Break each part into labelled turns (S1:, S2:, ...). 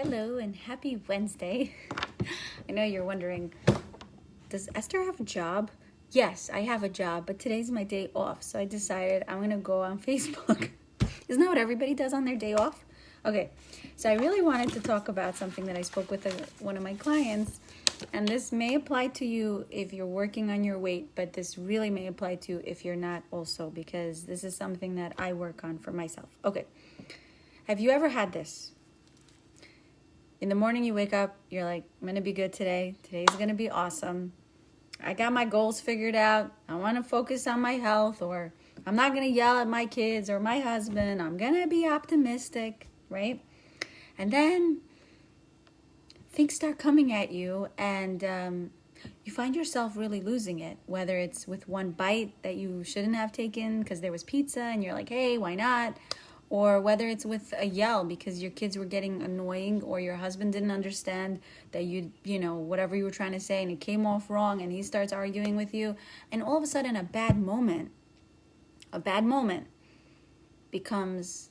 S1: Hello and happy Wednesday. I know you're wondering, does Esther have a job? Yes, I have a job, but today's my day off, so I decided I'm gonna go on Facebook. Isn't that what everybody does on their day off? Okay, so I really wanted to talk about something that I spoke with one of my clients, and this may apply to you if you're working on your weight, but this really may apply to you if you're not also, because this is something that I work on for myself. Okay, have you ever had this? In the morning you wake up, you're like, I'm going to be good today. Today's going to be awesome. I got my goals figured out. I want to focus on my health, or I'm not going to yell at my kids or my husband. I'm going to be optimistic, right? And then things start coming at you and you find yourself really losing it, whether it's with one bite that you shouldn't have taken because there was pizza and you're like, hey, why not? Or whether it's with a yell because your kids were getting annoying, or your husband didn't understand that you know, whatever you were trying to say and it came off wrong and he starts arguing with you. And all of a sudden a bad moment becomes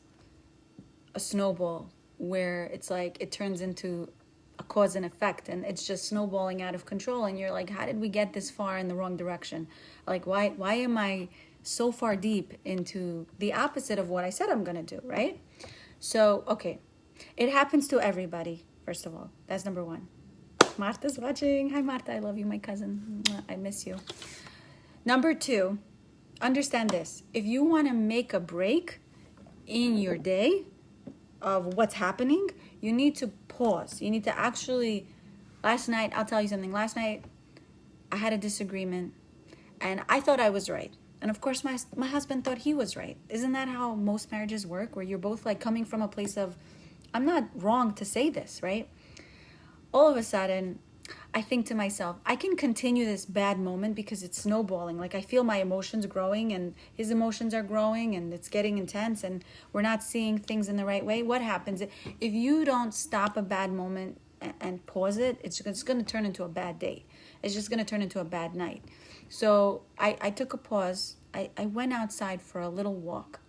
S1: a snowball where it's like it turns into a cause and effect, and it's just snowballing out of control. And you're like, how did we get this far in the wrong direction? Like, why am I so far deep into the opposite of what I said I'm gonna do, right? So, okay, it happens to everybody, first of all. That's number one. Marta's watching. Hi, Marta. I love you, my cousin. I miss you. Number two, understand this. If you want to make a break in your day of what's happening, you need to pause. You need to actually, last night, I'll tell you something. Last night, I had a disagreement, and I thought I was right. And of course, my husband thought he was right. Isn't that how most marriages work? Where you're both like coming from a place of, I'm not wrong to say this, right? All of a sudden, I think to myself, I can continue this bad moment because it's snowballing. Like I feel my emotions growing and his emotions are growing and it's getting intense and we're not seeing things in the right way. What happens if you don't stop a bad moment and pause it? It's going to turn into a bad day. It's just going to turn into a bad night. So I took a pause. I went outside for a little walk.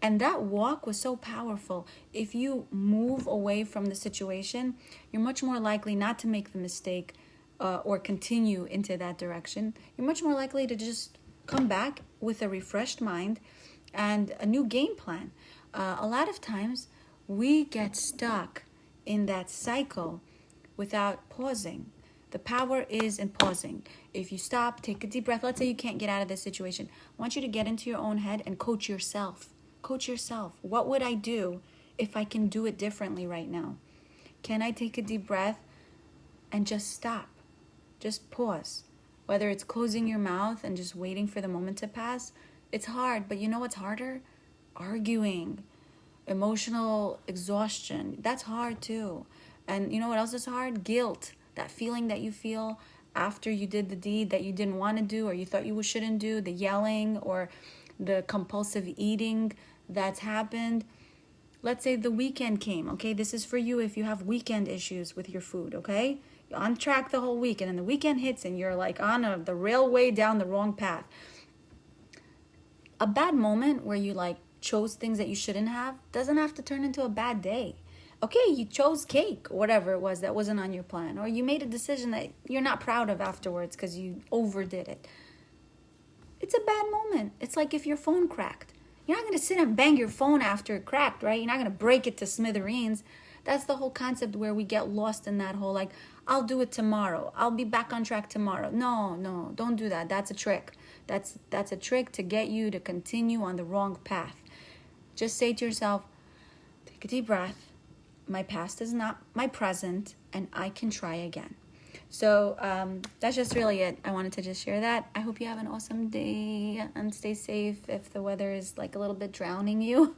S1: And that walk was so powerful. If you move away from the situation, you're much more likely not to make the mistake or continue into that direction. You're much more likely to just come back with a refreshed mind and a new game plan. A lot of times we get stuck in that cycle without pausing. The power is in pausing. If you stop, take a deep breath. Let's say you can't get out of this situation. I want you to get into your own head and coach yourself. Coach yourself. What would I do if I can do it differently right now? Can I take a deep breath and just stop? Just pause. Whether it's closing your mouth and just waiting for the moment to pass, it's hard. But you know what's harder? Arguing, emotional exhaustion. That's hard too. And you know what else is hard? Guilt. That feeling that you feel after you did the deed that you didn't want to do or you thought you shouldn't do, the yelling or the compulsive eating that's happened. Let's say the weekend came, okay? This is for you if you have weekend issues with your food, okay? You're on track the whole week, and then the weekend hits and you're like on the railway down the wrong path. A bad moment where you like chose things that you shouldn't have doesn't have to turn into a bad day. Okay, you chose cake, whatever it was that wasn't on your plan, or you made a decision that you're not proud of afterwards because you overdid it. It's a bad moment. It's like if your phone cracked. You're not going to sit and bang your phone after it cracked, right? You're not going to break it to smithereens. That's the whole concept where we get lost in that whole like, I'll do it tomorrow. I'll be back on track tomorrow. No, don't do that. That's a trick. That's a trick to get you to continue on the wrong path. Just say to yourself, take a deep breath. My past is not my present, and I can try again. So that's just really it. I wanted to just share that. I hope you have an awesome day and stay safe if the weather is like a little bit drowning you.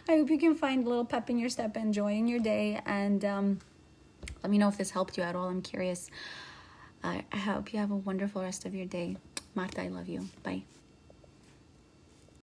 S1: I hope you can find a little pep in your step, enjoying your day, and let me know if this helped you at all. I'm curious. I hope you have a wonderful rest of your day. Marta, I love you. Bye.